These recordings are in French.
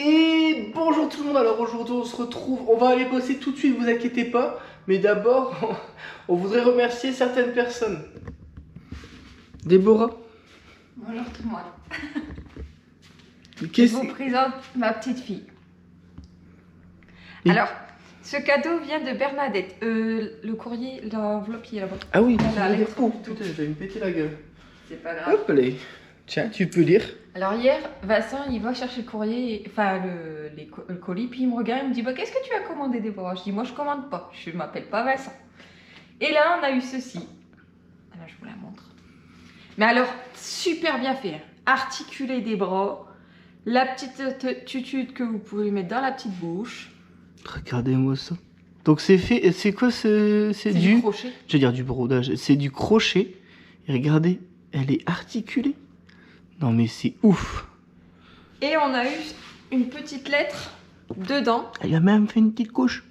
Et bonjour tout le monde, alors aujourd'hui on se retrouve, on va aller bosser tout de suite, vous inquiétez pas. Mais d'abord, on voudrait remercier certaines personnes. Déborah. Bonjour tout le monde. Je Qu'est-ce vous présente ma petite fille. Et- Alors, ce cadeau vient de Bernadette. Le courrier, l'enveloppe, il est là-bas. Ah oui, Elle a l'air oh tout. putain, je vais me péter la gueule. C'est pas grave. Hop allez. Tiens, tu peux lire. Alors hier, Vincent, il va chercher le courrier, enfin le colis, puis il me regarde, il me dit bah, qu'est-ce que tu as commandé, Déborah? Je dis moi je commande pas, je m'appelle pas Vincent. Et là on a eu ceci. Là je vous la montre. Mais alors super bien fait, hein. Articulé des bras, la petite tutude que vous pouvez mettre dans la petite bouche. Regardez-moi ça. Donc c'est fait, et c'est quoi c'est Du crochet. Je veux dire du brodage, c'est du crochet. Et regardez, elle est articulée. Non mais c'est ouf. Et on a eu une petite lettre dedans. Elle a même fait une petite couche.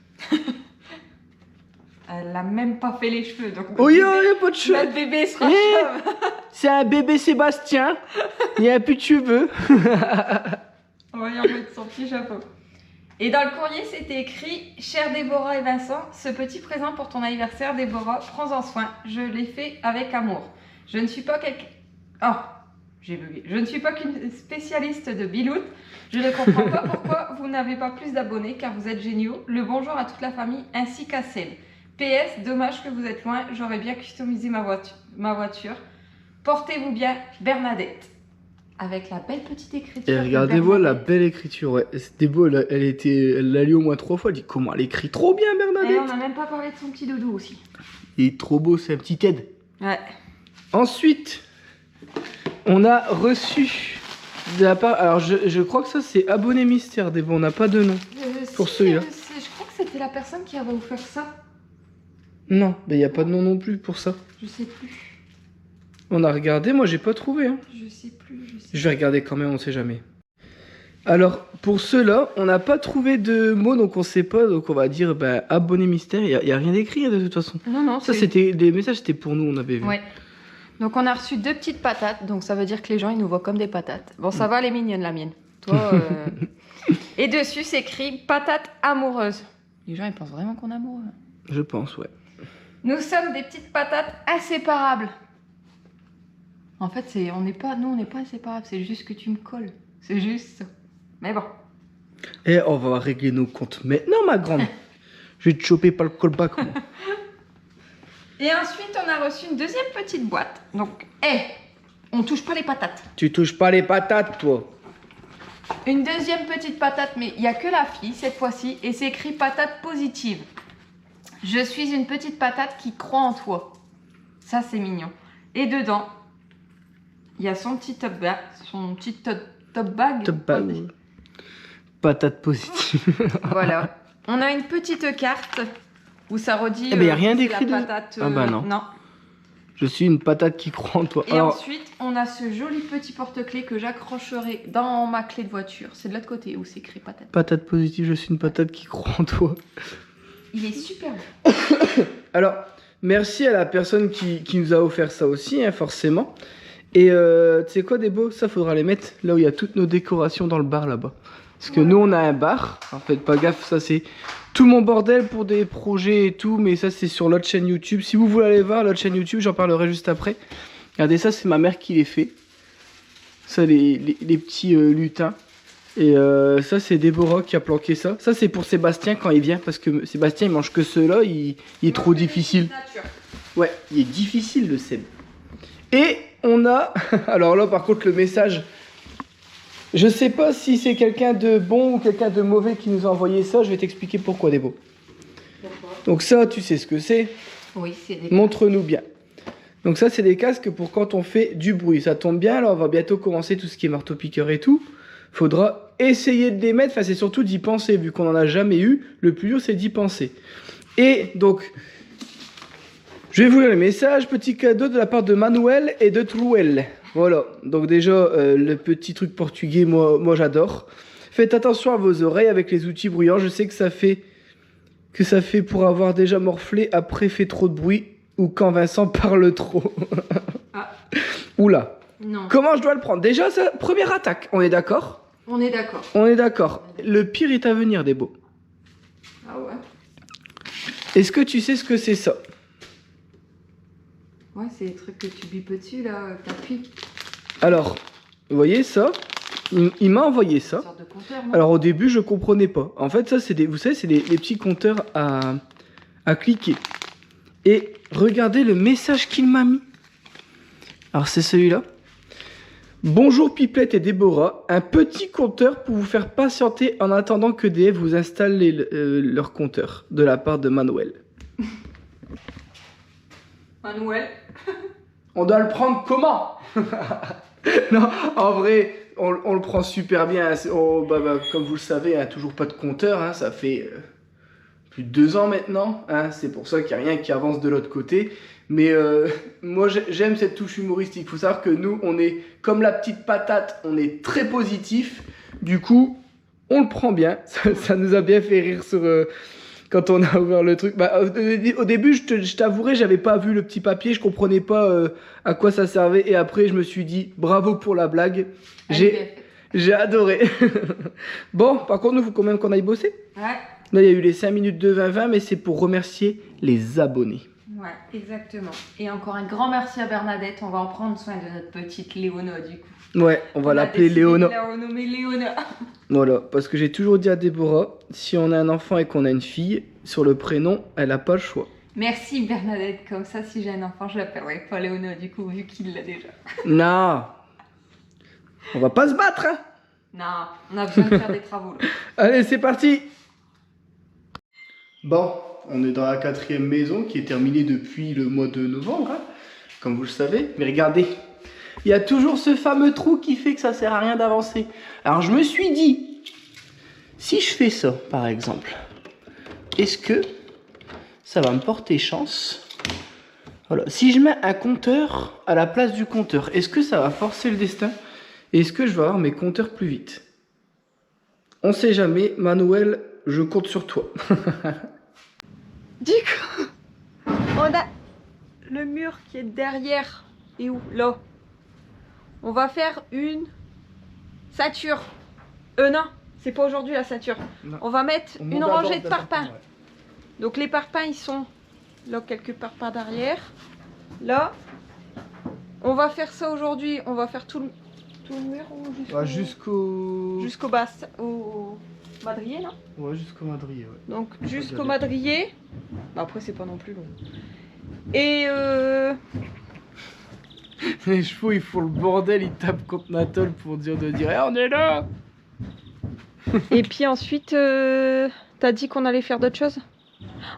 Elle a même pas fait les cheveux, donc Oh y'a pas de cheveux. notre bébé sera Eh, chauve. c'est un bébé Sébastien. Il n'y a plus de cheveux. On va y en mettre son petit chapeau. Et dans le courrier, c'était écrit « Chère Déborah et Vincent, ce petit présent pour ton anniversaire, Déborah, prends-en soin. Je l'ai fait avec amour. Je ne suis pas j'ai bugué. Je ne suis pas qu'une spécialiste de biloute. Je ne comprends pas pourquoi vous n'avez pas plus d'abonnés, car vous êtes géniaux. Le bonjour à toute la famille ainsi qu'à Celle. PS, dommage que vous êtes loin. J'aurais bien customisé ma voiture. Portez-vous bien, Bernadette. » Avec la belle petite écriture. Et de regardez-moi la Bernadette. belle écriture. Ouais. C'était beau, elle l'a lu au moins 3 fois. Elle dit comment elle écrit trop bien, Et Bernadette. on n'a même pas parlé de son petit doudou aussi. Il est trop beau, c'est un petit Ted. Ouais. Ensuite, on a reçu de la part. Alors, je crois que ça, c'est abonné mystère. Des on n'a pas de nom. Pour celui-là. Je crois que c'était la personne qui avait offert ça. Non, mais il n'y a pas de nom non plus pour ça. Je sais plus. On a regardé, moi, j'ai pas trouvé. Hein. Je sais plus. Je vais regarder quand même, on sait jamais. Alors, pour ceux-là, on n'a pas trouvé de mots, donc on sait pas. Donc, on va dire abonné mystère. Il n'y a rien d'écrit hein, de toute façon. Non, Ça, c'était les messages, c'était pour nous, on avait vu. Ouais. Donc on a reçu 2 petites patates, donc ça veut dire que les gens ils nous voient comme des patates. Bon ça va, elle est mignonne la mienne. Toi. Et dessus c'est écrit patate amoureuse. Les gens ils pensent vraiment qu'on est amoureux. Je pense, ouais. Nous sommes des petites patates inséparables. En fait on n'est pas inséparables, c'est juste que tu me colles. C'est juste ça. Mais bon. Et on va régler nos comptes maintenant, ma grande. Je vais te choper par le callback, moi. Et ensuite on a reçu une deuxième petite boîte. Donc on touche pas les patates. Tu touches pas les patates, toi. Une deuxième petite patate, mais il n'y a que la fille cette fois-ci, et c'est écrit patate positive. Je suis une petite patate qui croit en toi. Ça, c'est mignon. Et dedans, il y a son petit top bag. Top bag. Top bag, ouais. Patate positive. Voilà. On a une petite carte où ça redit. Eh ben, y a rien c'est d'écrit la dessus. patate. Ah bah non. Je suis une patate qui croit en toi. Et ensuite, on a ce joli petit porte-clés que j'accrocherai dans ma clé de voiture. C'est de l'autre côté où c'est écrit patate. Patate positive, je suis une patate qui croit en toi. Il est super beau. Alors, merci à la personne qui nous a offert ça aussi, hein, forcément. Et tu sais quoi, des beaux, ça faudra les mettre là où il y a toutes nos décorations dans le bar là-bas. Parce que nous, on a un bar. En fait, pas gaffe, ça c'est tout mon bordel pour des projets et tout. Mais ça, c'est sur l'autre chaîne YouTube. Si vous voulez aller voir l'autre chaîne YouTube, j'en parlerai juste après. Regardez, ça, c'est ma mère qui les fait. Ça, les petits lutins. Et ça, c'est Déborah qui a planqué ça. Ça, c'est pour Sébastien quand il vient. Parce que Sébastien, il mange que ceux-là. Il est trop difficile. Ouais, il est difficile, le Seb. Et on a... Alors là, par contre, le message... Je sais pas si c'est quelqu'un de bon ou quelqu'un de mauvais qui nous a envoyé ça. Je vais t'expliquer pourquoi, Débo. Donc ça, tu sais ce que c'est. Oui, c'est des... Montre-nous bien. Donc ça, c'est des casques pour quand on fait du bruit. Ça tombe bien, là, on va bientôt commencer tout ce qui est marteau-piqueur et tout. Faudra essayer de les mettre. Enfin, c'est surtout d'y penser. Vu qu'on n'en a jamais eu, le plus dur, c'est d'y penser. Et donc... Je vais vous lire le message. Petit cadeau de la part de Manuel et de Truel. Voilà. Donc déjà, le petit truc portugais, moi j'adore. Faites attention à vos oreilles avec les outils bruyants. Je sais que ça fait pour avoir déjà morflé, après fait trop de bruit, ou quand Vincent parle trop. Ah. Oula. Non. Comment je dois le prendre? Déjà, ça, première attaque, on est d'accord? On est d'accord. On est d'accord. Le pire est à venir, Débo. Ah ouais. Est-ce que tu sais ce que c'est ça? Ouais, c'est les trucs que tu bipes dessus là, t'appuies. Alors, vous voyez ça? Il m'a envoyé ça. Une sorte de compteur, non? Alors au début, je comprenais pas. En fait, ça, c'est des, vous savez, c'est les petits compteurs à cliquer. Et regardez le message qu'il m'a mis. Alors c'est celui-là. Bonjour Pipelette et Déborah, un petit compteur pour vous faire patienter en attendant que DF vous installe leur compteur de la part de Manuel. Manuel. On doit le prendre comment? Non, en vrai, on le prend super bien. Comme vous le savez, hein, toujours pas de compteur, hein, ça fait plus de 2 ans maintenant. Hein, c'est pour ça qu'il n'y a rien qui avance de l'autre côté. Mais moi, j'aime cette touche humoristique. Il faut savoir que nous, on est comme la petite patate, on est très positif. Du coup, on le prend bien. Ça nous a bien fait rire quand on a ouvert le truc. Bah, au début, je t'avouerai, j'avais pas vu le petit papier, je comprenais pas à quoi ça servait. Et après, je me suis dit, bravo pour la blague. J'ai adoré. Bon, par contre, nous, il faut quand même qu'on aille bosser. Ouais. Là, il y a eu les 5 minutes de 20-20, mais c'est pour remercier les abonnés. Ouais, exactement. Et encore un grand merci à Bernadette. On va en prendre soin de notre petite Léona, du coup. Ouais, on va l'appeler Léona. On va la renommer Léona. Voilà, parce que j'ai toujours dit à Déborah, si on a un enfant et qu'on a une fille, sur le prénom, elle n'a pas le choix. Merci Bernadette. Comme ça, si j'ai un enfant, je l'appellerai pas Léona, du coup, vu qu'il l'a déjà. Non, on va pas se battre, hein. Non, on a besoin de faire des travaux, là. Allez, c'est parti. Bon, on est dans la 4e maison qui est terminée depuis le mois de novembre, hein, comme vous le savez. Mais regardez, il y a toujours ce fameux trou qui fait que ça sert à rien d'avancer. Alors je me suis dit, si je fais ça, par exemple, est-ce que ça va me porter chance? Voilà. Si je mets un compteur à la place du compteur, est-ce que ça va forcer le destin? Est-ce que je vais avoir mes compteurs plus vite? On sait jamais, Manuel, je compte sur toi. Du coup, on a le mur qui est derrière. Et où? Là. On va faire une ceinture. Non, c'est pas aujourd'hui la ceinture. Non. On va mettre une rangée de parpaings. Ouais. Donc les parpaings, ils sont là quelque part par derrière. Là. On va faire ça aujourd'hui. On va faire tout le mur ou jusqu'au bas, au madrier là. Ouais, jusqu'au madrier, ouais. Donc jusqu'au madrier. Bah, après c'est pas non plus long. Et Les chevaux, ils font le bordel, ils tapent contre Natol pour dire de dire hey, on est là. et puis ensuite, t'as dit qu'on allait faire d'autres choses.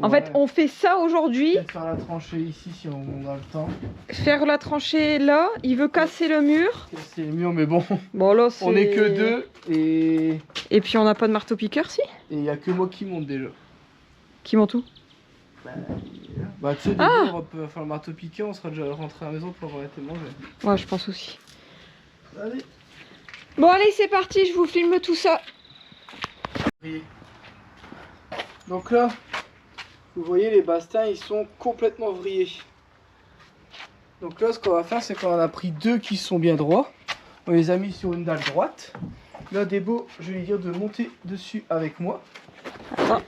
En fait, on fait ça aujourd'hui. Peut-être faire la tranchée ici si on a le temps. Faire la tranchée là. Il veut casser le mur. C'est le mur, mais bon. Bon là, On est que 2 Et puis on n'a pas de marteau piqueur, si. et il y a que moi qui monte déjà. Qui monte où? Bah tu sais, on va faire le marteau piqueur, on sera déjà rentré à la maison pour avoir été mangé. Ouais, je pense aussi. Allez. Bon allez, c'est parti. Je vous filme tout ça. Donc là, vous voyez les bastins, ils sont complètement vrillés. Donc là, ce qu'on va faire, c'est qu'on en a pris 2 qui sont bien droits. On les a mis sur une dalle droite. Là, Débo, je vais lui dire de monter dessus avec moi. Attends.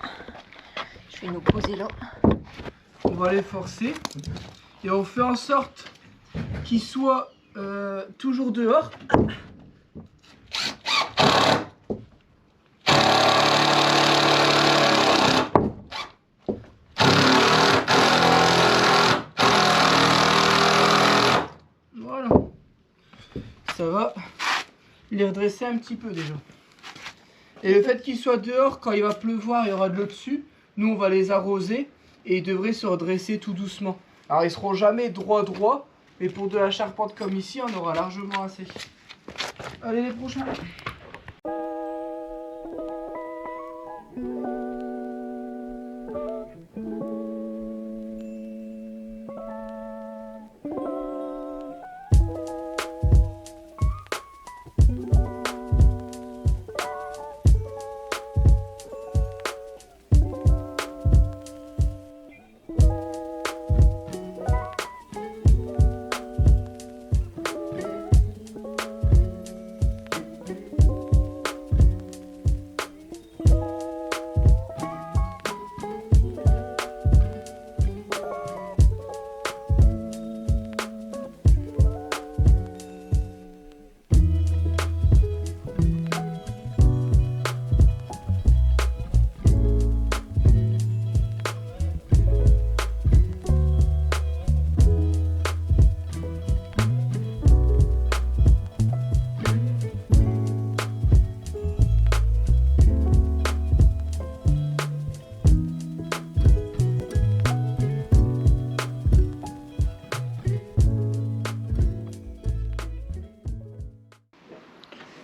Je vais nous poser là. On va les forcer. Et on fait en sorte qu'ils soient toujours dehors. Voilà. Ça va les redresser un petit peu déjà. Et le fait qu'ils soient dehors, quand il va pleuvoir, il y aura de l'eau dessus. Nous, on va les arroser et ils devraient se redresser tout doucement. Alors, ils seront jamais droit, mais pour de la charpente comme ici, on aura largement assez. Allez, les prochains.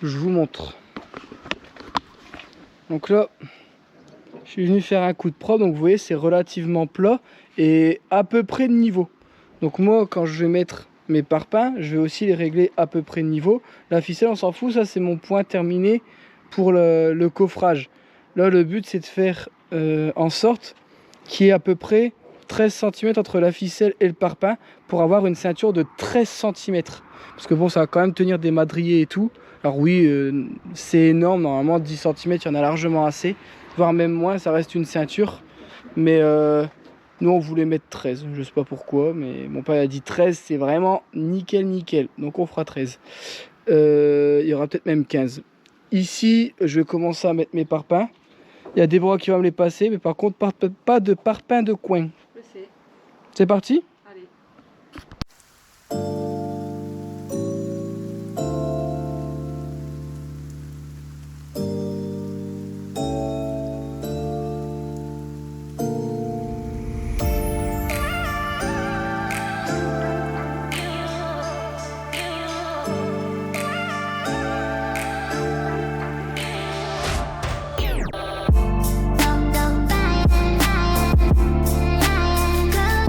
je vous montre. Donc là, je suis venu faire un coup de propre, donc vous voyez c'est relativement plat et à peu près de niveau. Donc moi quand je vais mettre mes parpaings, je vais aussi les régler à peu près de niveau. La ficelle on s'en fout, ça c'est mon point terminé pour le coffrage. Là le but c'est de faire en sorte qu'il y ait à peu près 13 cm entre la ficelle et le parpaing pour avoir une ceinture de 13 cm. Parce que bon ça va quand même tenir des madriers et tout. Alors oui c'est énorme, normalement 10 cm il y en a largement assez. Voire même moins, ça reste une ceinture. Mais nous on voulait mettre 13, je sais pas pourquoi, mais mon père a dit 13, c'est vraiment nickel nickel. Donc on fera 13. Il y aura peut-être même 15. Ici, je vais commencer à mettre mes parpaings. Il y a Déborah qui va me les passer, mais par contre pas de parpaing de coin. Je sais. C'est parti? Allez.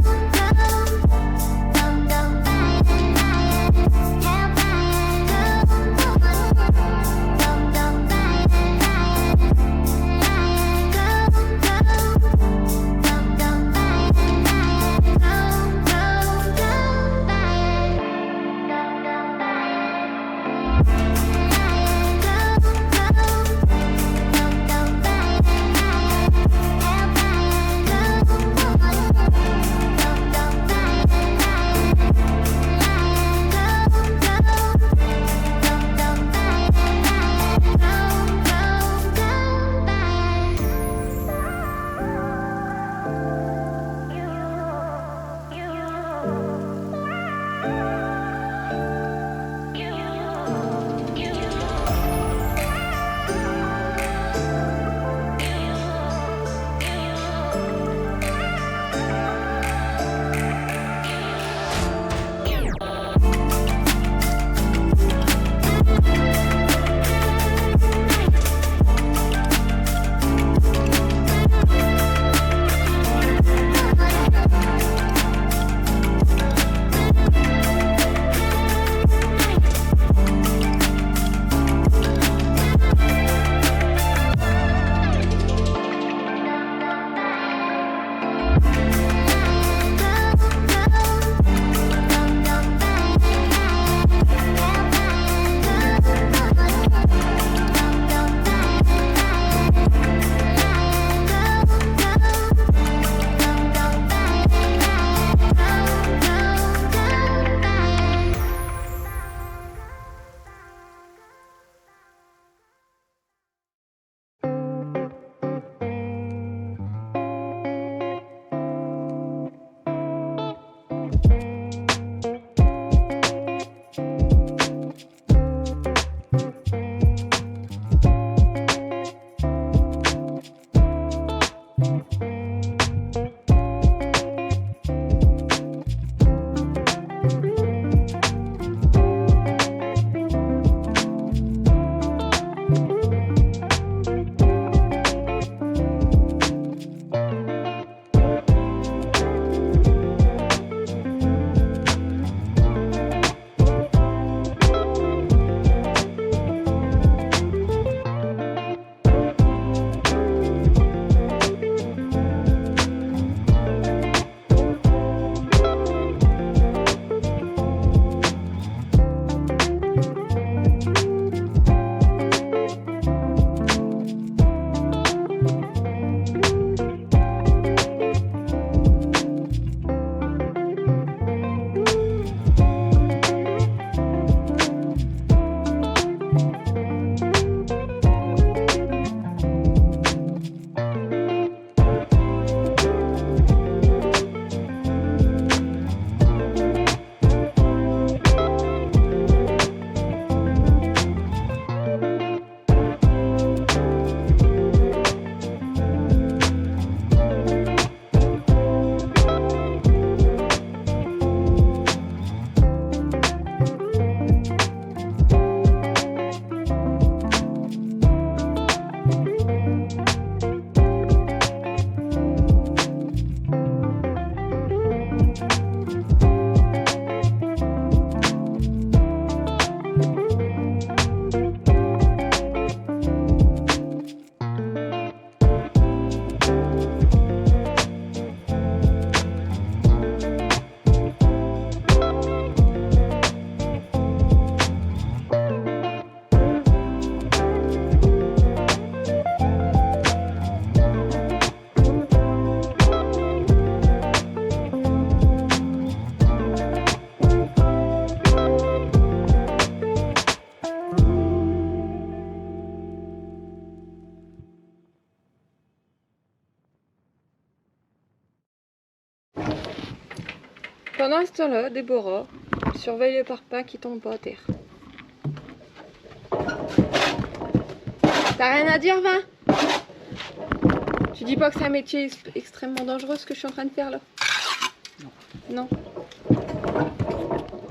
Don't go, Pendant ce temps-là, Déborah surveille le parpaing qui tombe pas à terre. T'as rien à dire, Vin? Tu dis pas que c'est un métier extrêmement dangereux ce que je suis en train de faire là? Non. Non.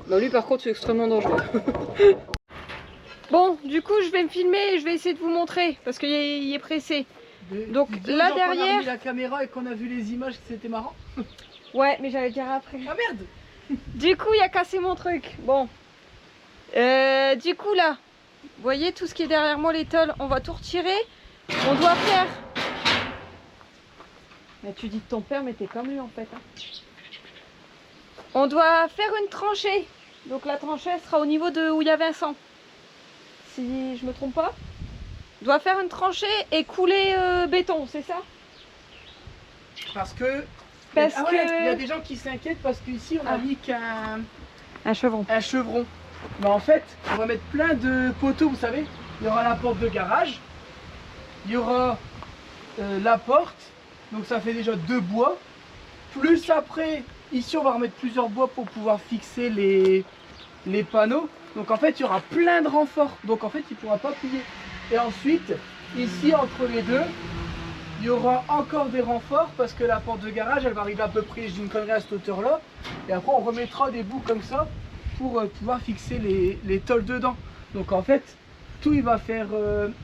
Bah lui par contre c'est extrêmement dangereux. Bon, du coup je vais me filmer et je vais essayer de vous montrer parce qu'il est pressé. Donc là derrière... On a mis la caméra et qu'on a vu les images, c'était marrant. Ouais, mais j'allais dire après. Ah merde! Du coup il a cassé mon truc. Bon. Du coup là, vous voyez tout ce qui est derrière moi, les tôles, on va tout retirer. On doit faire... Mais tu dis de ton père, mais t'es comme lui en fait. Hein. On doit faire une tranchée. Donc la tranchée elle sera au niveau de où il y a Vincent. Si je me trompe pas. On doit faire une tranchée et couler béton, c'est ça? Parce que... Parce ah ouais, que... il y a des gens qui s'inquiètent parce qu'ici on a mis qu'un... Un chevron. Un chevron. Mais en fait, on va mettre plein de poteaux, vous savez. Il y aura la porte de garage. Il y aura la porte. Donc ça fait déjà 2 bois. Plus après, ici on va remettre plusieurs bois pour pouvoir fixer les panneaux. Donc en fait, il y aura plein de renforts. Donc en fait, il ne pourra pas plier. Et ensuite, ici entre les deux, il y aura encore des renforts parce que la porte de garage, elle va arriver à peu près, je dis une connerie, à cette hauteur-là. Et après, on remettra des bouts comme ça pour pouvoir fixer les tôles dedans. Donc en fait, tout il va faire...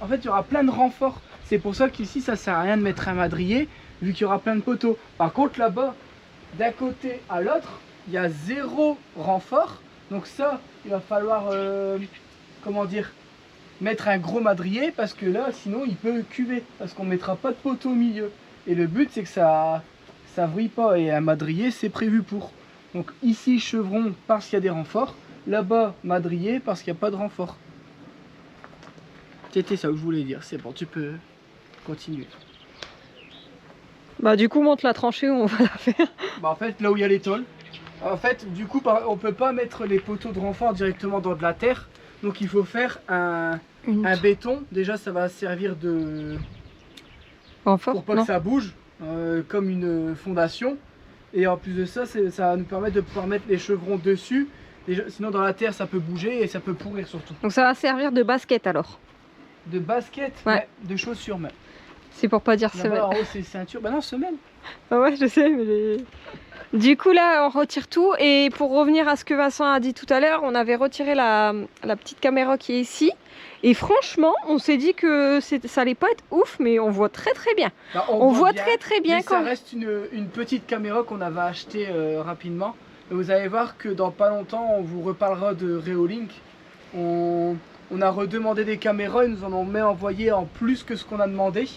en fait, il y aura plein de renforts. C'est pour ça qu'ici, ça sert à rien de mettre un madrier, vu qu'il y aura plein de poteaux. Par contre, là-bas, d'un côté à l'autre, il y a 0 renfort. Donc ça, il va falloir, comment dire, mettre un gros madrier, parce que là, sinon, il peut cuver, parce qu'on ne mettra pas de poteau au milieu. Et le but, c'est que ça vrille pas, et un madrier, c'est prévu pour. Donc ici, chevron, parce qu'il y a des renforts. Là-bas, madrier, parce qu'il n'y a pas de renfort. C'était ça que je voulais dire. C'est bon, tu peux continuer. Bah du coup, monte la tranchée où on va la faire. Bah en fait, là où il y a les tôles. En fait, du coup, on peut pas mettre les poteaux de renfort directement dans de la terre. Donc il faut faire un béton. Déjà, ça va servir de... Renfort, pour pas que ça bouge, comme une fondation. Et en plus de ça, ça va nous permettre de pouvoir mettre les chevrons dessus. Déjà, sinon, dans la terre, ça peut bouger et ça peut pourrir surtout. Donc ça va servir de basket alors? De basket, ouais. De chaussures même. C'est pour pas dire semelle. En haut, c'est ceinture. Bah non, semelle. Ah ouais, je sais, mais... Du coup, là, on retire tout. Et pour revenir à ce que Vincent a dit tout à l'heure, on avait retiré la petite caméra qui est ici. Et franchement, on s'est dit que ça allait pas être ouf, mais on voit très très bien. Bah, on voit bien, très bien quand... Ça reste une petite caméra qu'on avait achetée rapidement. Et vous allez voir que dans pas longtemps, on vous reparlera de Reolink. On a redemandé des caméras, ils nous en ont même envoyé en plus que ce qu'on a demandé.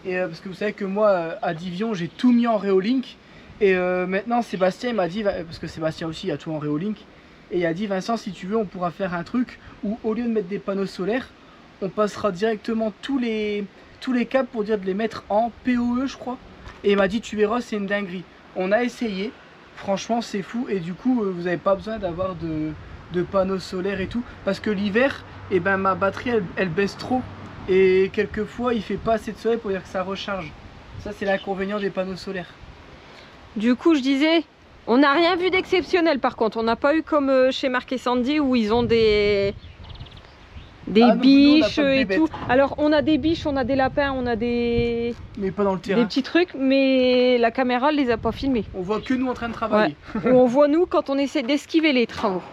Et parce que vous savez que moi, à Divion, j'ai tout mis en Reolink. Et maintenant, Sébastien m'a dit, parce que Sébastien aussi a tout en Reolink, et il a dit, Vincent, si tu veux, on pourra faire un truc où au lieu de mettre des panneaux solaires, on passera directement tous les câbles pour dire de les mettre en PoE, je crois. Et il m'a dit, tu verras, c'est une dinguerie. On a essayé, franchement, c'est fou. Et du coup, vous n'avez pas besoin d'avoir de panneaux solaires et tout. Parce que l'hiver, eh ben, ma batterie, elle baisse trop. Et quelquefois, il fait pas assez de soleil pour dire que ça recharge. Ça, c'est l'inconvénient des panneaux solaires. Du coup, je disais, on n'a rien vu d'exceptionnel par contre. On n'a pas eu comme chez Marc et Sandy où ils ont des biches et tout. Alors, on a des biches, on a des lapins, on a des... Mais pas dans le terrain. Des petits trucs, mais la caméra ne les a pas filmés. On voit que nous en train de travailler. Ouais. On voit nous quand on essaie d'esquiver les travaux.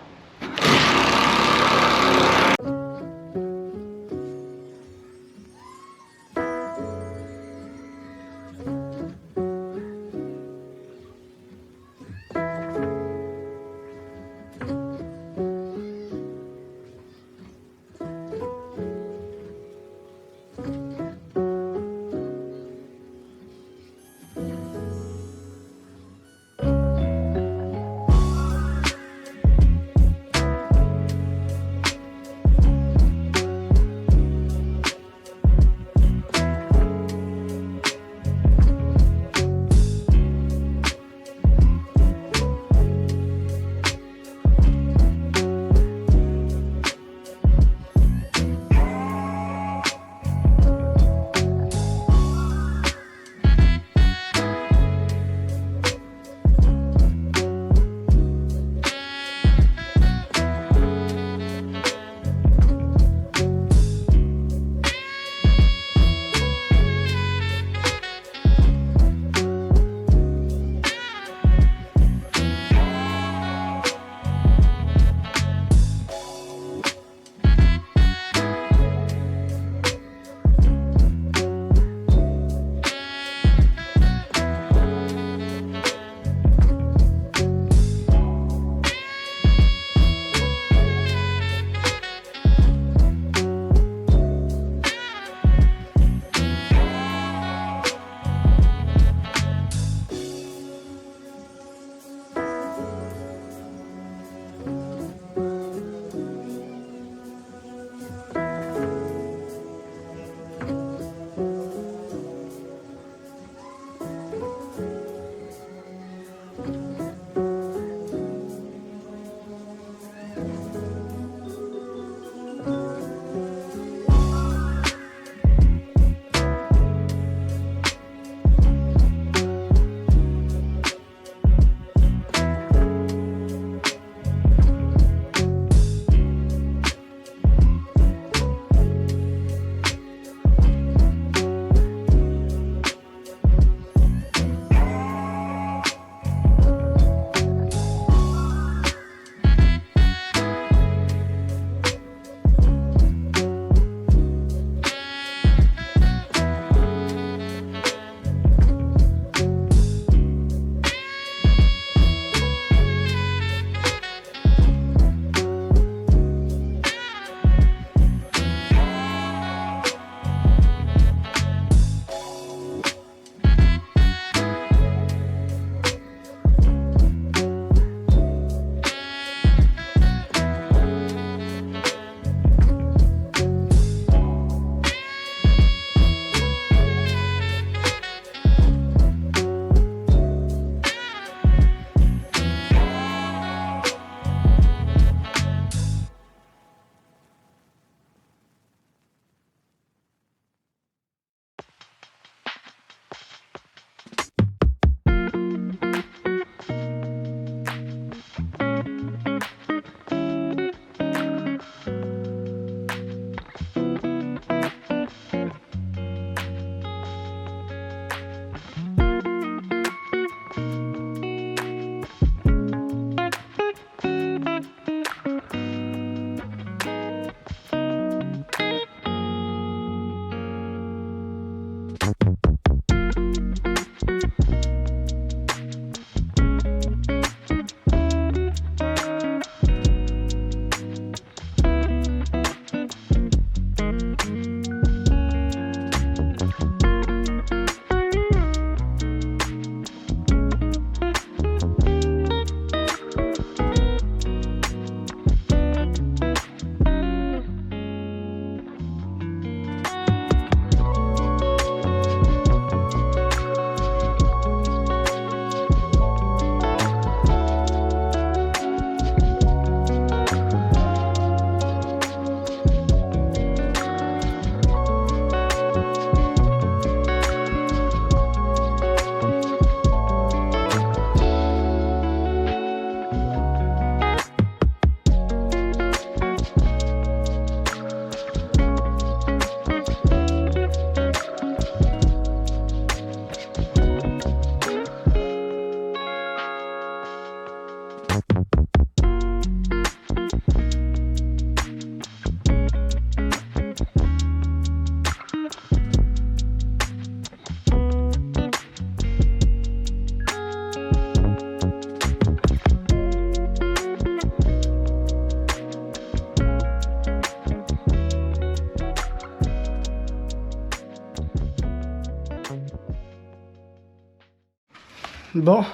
Bon,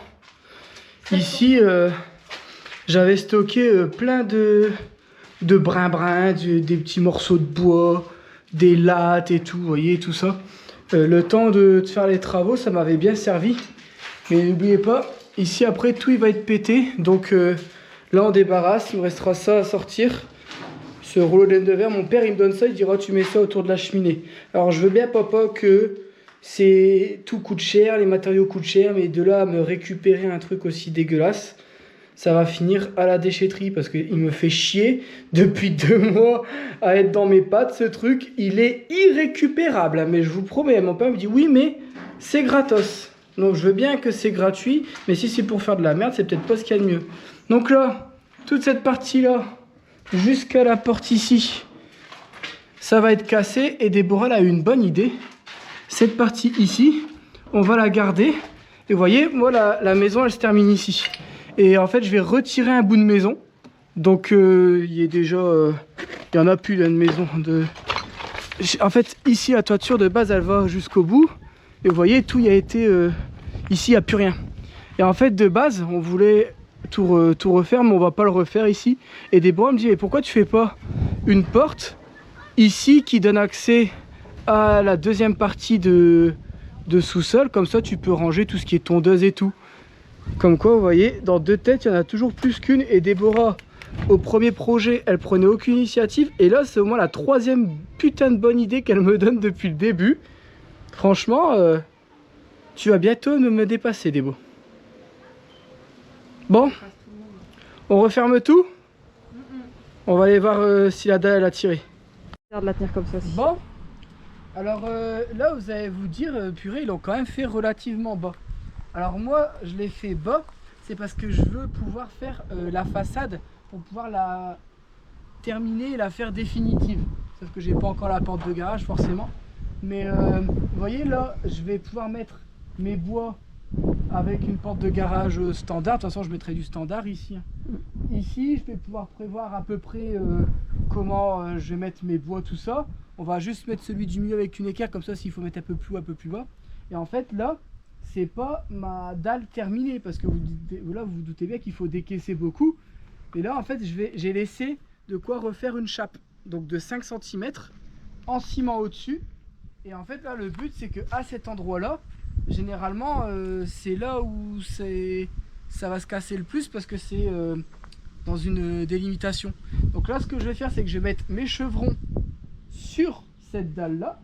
ici, j'avais stocké plein de brin-brin, des petits morceaux de bois, des lattes et tout, vous voyez, tout ça. Le temps de faire les travaux, ça m'avait bien servi. Mais n'oubliez pas, ici après, tout il va être pété. Donc là, on débarrasse, il me restera ça à sortir. Ce rouleau de laine de verre, mon père, il me donne ça, il dira, tu mets ça autour de la cheminée. Alors, je veux bien, papa, que tout coûte cher, les matériaux coûtent cher, mais de là à me récupérer un truc aussi dégueulasse, ça va finir à la déchetterie parce qu'il me fait chier depuis 2 mois à être dans mes pattes. Ce truc, il est irrécupérable. Mais je vous promets, mon père me dit oui, mais c'est gratos. Donc je veux bien que c'est gratuit, mais si c'est pour faire de la merde, c'est peut-être pas ce qu'il y a de mieux. Donc là, toute cette partie-là, jusqu'à la porte ici, ça va être cassé. Et Déborah elle a eu une bonne idée. Cette partie ici, on va la garder. Et vous voyez, moi, la maison, elle se termine ici. Et en fait, je vais retirer un bout de maison. Donc, il y a déjà... il y en a plus, là, une maison de... En fait, ici, la toiture de base, elle va jusqu'au bout. Et vous voyez, tout y a été... Ici, il n'y a plus rien. Et en fait, de base, on voulait tout refaire, mais on va pas le refaire ici. Et Déborah me dit, mais pourquoi tu fais pas une porte ici qui donne accès à la deuxième partie de sous-sol? Comme ça, tu peux ranger tout ce qui est tondeuse et tout. Comme quoi, vous voyez, dans 2 têtes, il y en a toujours plus qu'une. Et Déborah, au premier projet, elle prenait aucune initiative. Et là, c'est au moins la 3e putain de bonne idée qu'elle me donne depuis le début. Franchement, tu vas bientôt me dépasser, Débo. Bon, on referme tout. On va aller voir si la dalle elle a tiré. De la tenir comme ça aussi. Bon, alors là, vous allez vous dire, purée, ils l'ont quand même fait relativement bas. Alors moi, je l'ai fait bas, c'est parce que je veux pouvoir faire la façade pour pouvoir la terminer et la faire définitive. Sauf que j'ai pas encore la porte de garage forcément. Mais vous voyez là, je vais pouvoir mettre mes bois avec une porte de garage standard. De toute façon, je mettrai du standard ici. Ici, je vais pouvoir prévoir à peu près comment je vais mettre mes bois, tout ça. On va juste mettre celui du milieu avec une équerre, comme ça s'il faut mettre un peu plus haut, un peu plus bas. Et en fait là, c'est pas ma dalle terminée parce que vous vous doutez bien qu'il faut décaisser beaucoup. Et là en fait j'ai laissé de quoi refaire une chape, donc de 5 cm en ciment au-dessus. Et en fait là le but c'est que à cet endroit là, généralement c'est là où ça va se casser le plus parce que c'est dans une délimitation. Donc là ce que je vais faire c'est que je vais mettre mes chevrons sur cette dalle là,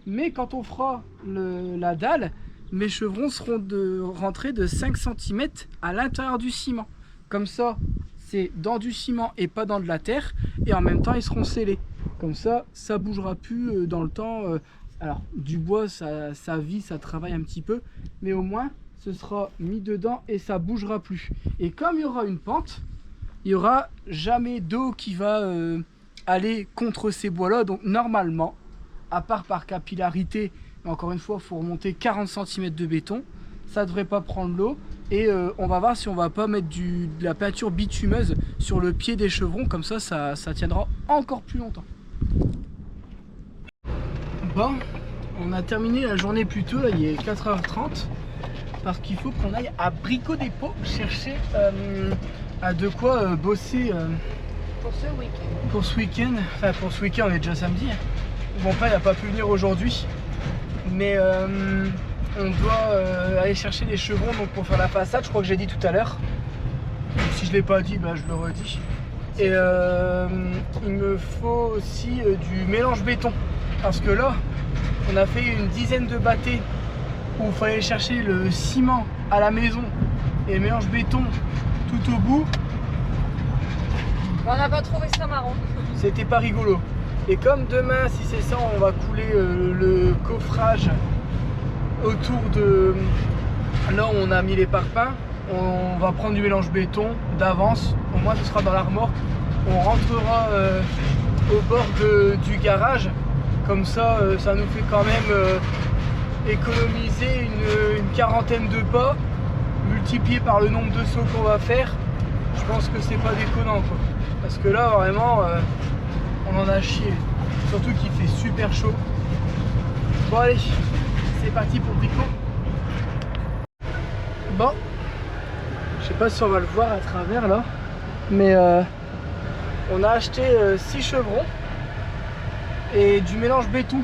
mais quand on fera la dalle, mes chevrons seront rentrés de 5 cm à l'intérieur du ciment. Comme ça, c'est dans du ciment et pas dans de la terre. Et en même temps, ils seront scellés. Comme ça, ça bougera plus dans le temps. Alors, du bois, ça vit, ça travaille un petit peu. Mais au moins, ce sera mis dedans et ça bougera plus. Et comme il y aura une pente, il n'y aura jamais d'eau qui va aller contre ces bois-là. Donc, normalement, à part par capillarité, mais encore une fois, il faut remonter 40 cm de béton. Ça ne devrait pas prendre l'eau. Et on va voir si on va pas mettre de la peinture bitumeuse sur le pied des chevrons. Comme ça, ça tiendra encore plus longtemps. Bon, on a terminé la journée plus tôt. Là, il est 4h30. Parce qu'il faut qu'on aille à Brico Dépôt chercher à de quoi bosser Pour ce week-end. pour ce week-end. Enfin, pour ce week-end, on est déjà samedi. Mon père n'a pas pu venir aujourd'hui. Mais on doit aller chercher les chevrons donc pour faire la façade, je crois que j'ai dit tout à l'heure. Si je ne l'ai pas dit, bah, je le redis. Et il me faut aussi du mélange béton. Parce que là, on a fait une dizaine de bâtés où il fallait chercher le ciment à la maison et le mélange béton tout au bout. On n'a pas trouvé ça marrant. C'était pas rigolo. Et comme demain, si c'est ça, on va couler le coffrage autour de là où on a mis les parpaings, on va prendre du mélange béton d'avance. Au moins, ce sera dans la remorque. On rentrera au bord du garage. Comme ça, ça nous fait quand même économiser une quarantaine de pas, multiplié par le nombre de sauts qu'on va faire. Je pense que c'est pas déconnant, quoi. Parce que là, vraiment... on en a chié, surtout qu'il fait super chaud. Bon allez, c'est parti pour Brico. Bon, je sais pas si on va le voir à travers là, mais on a acheté 6 chevrons et du mélange béton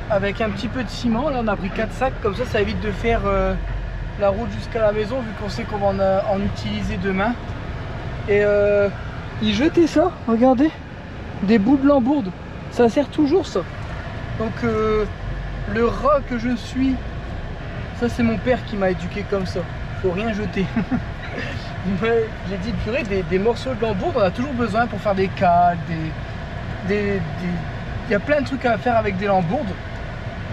avec un petit peu de ciment. Là on a pris 4 sacs, comme ça évite de faire la route jusqu'à la maison vu qu'on sait qu'on va en utiliser demain. Et ils jetaient ça, regardez, des bouts de lambourde, ça sert toujours ça. Donc le rat que je suis, ça c'est mon père qui m'a éduqué comme ça, faut rien jeter. J'ai dit purée, des morceaux de lambourde on a toujours besoin pour faire des cales, il y a plein de trucs à faire avec des lambourdes.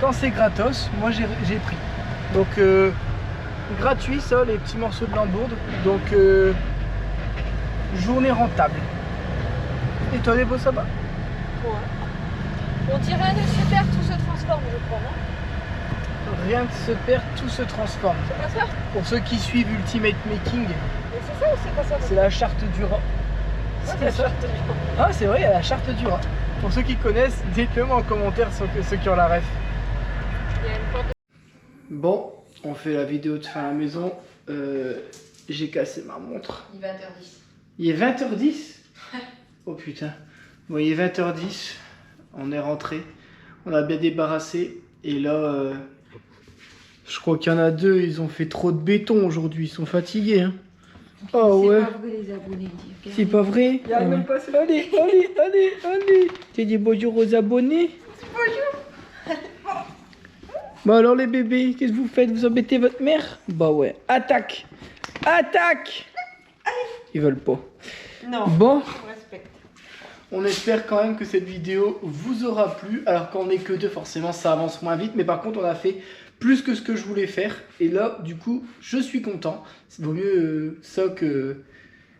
Quand c'est gratos, moi j'ai pris. Donc gratuit ça, les petits morceaux de lambourde. Donc journée rentable. Et toi les beaux ça va? Ouais. On dit rien ne se perd, tout se transforme, je crois, non? Rien ne se perd, tout se transforme. C'est pas ça? Pour ceux qui suivent Ultimate Making, Mais c'est ça ou c'est pas ça? c'est la charte du rat. C'est la charte du rat. Ah c'est vrai, il y a la charte du rat. Pour ceux qui connaissent, dites-le moi en commentaire ceux qui ont la ref. Il y a une porte de... Bon, on fait la vidéo de fin à la maison. J'ai cassé ma montre. Il est 20h10. Il est 20h10. Oh putain. Bon, il est 20h10. On est rentré. On a bien débarrassé. Et là, je crois qu'il y en a deux. Ils ont fait trop de béton aujourd'hui. Ils sont fatigués. Hein. Oh ouais. C'est pas vrai les abonnés. C'est pas vrai. Il y a même pas ça. Allez. Tu dis bonjour aux abonnés. Bonjour. Bon alors les bébés, qu'est-ce que vous faites? Vous embêtez votre mère? Bah ouais. Attaque. Ils veulent pas. Non. Bon. Je respecte. On espère quand même que cette vidéo vous aura plu. Alors quand on n'est que deux, forcément ça avance moins vite. Mais par contre on a fait plus que ce que je voulais faire. Et là du coup je suis content. Il vaut mieux ça que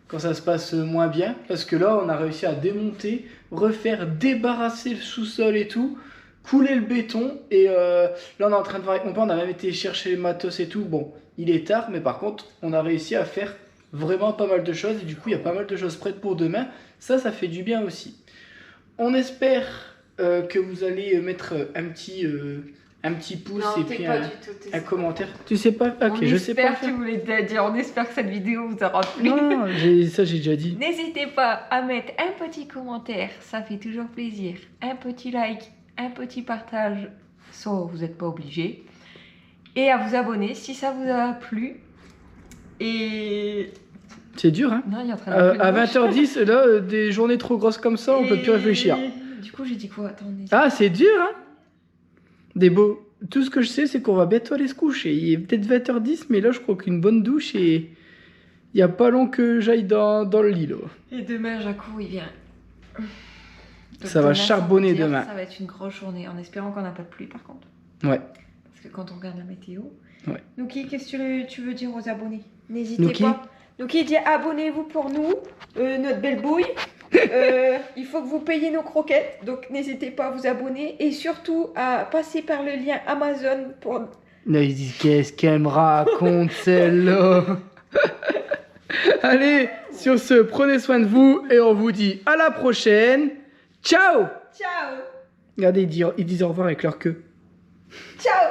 quand ça se passe moins bien. Parce que là on a réussi à démonter, refaire, débarrasser le sous-sol et tout. Couler le béton. Et là on est en train de voir avec mon père. On a même été chercher les matos et tout. Bon, il est tard. Mais par contre on a réussi à faire vraiment pas mal de choses. Et du coup il y a pas mal de choses prêtes pour demain. Ça fait du bien aussi. On espère que vous allez mettre un petit pouce Non, et puis pas du un tout, sais commentaire. Tu sais pas? Ok, je sais pas. Tu voulais dire, on espère que cette vidéo vous aura plu. Non, ça j'ai déjà dit. N'hésitez pas à mettre un petit commentaire, ça fait toujours plaisir. Un petit like, un petit partage, ça vous n'êtes pas obligé. Et à vous abonner si ça vous a plu. Et... C'est dur, hein? Non, il est en train de à 20h10, là, des journées trop grosses comme ça, on peut plus réfléchir. Du coup, j'ai dit quoi? Attendez. Ah, c'est dur, hein? Des beaux. Tout ce que je sais, c'est qu'on va bientôt aller se coucher. Il est peut-être 20h10, mais là, je crois qu'une bonne douche et il n'y a pas long que j'aille dans le lit, là. Et demain, Jacou, il vient. Donc ça va charbonner veut dire, demain. Ça va être une grosse journée, en espérant qu'on n'a pas de pluie, par contre. Ouais. Parce que quand on regarde la météo... Ouais. Nouki, qu'est-ce que tu veux dire aux abonnés? N'hésitez pas. Nouki dit abonnez-vous pour nous, notre belle bouille. Il faut que vous payiez nos croquettes, donc n'hésitez pas à vous abonner et surtout à passer par le lien Amazon pour... Là, ils disent qu'est-ce qu'elle me raconte celle-là. Allez, sur ce, prenez soin de vous et on vous dit à la prochaine. Ciao. Ciao. Regardez, ils disent au revoir avec leur queue. Ciao.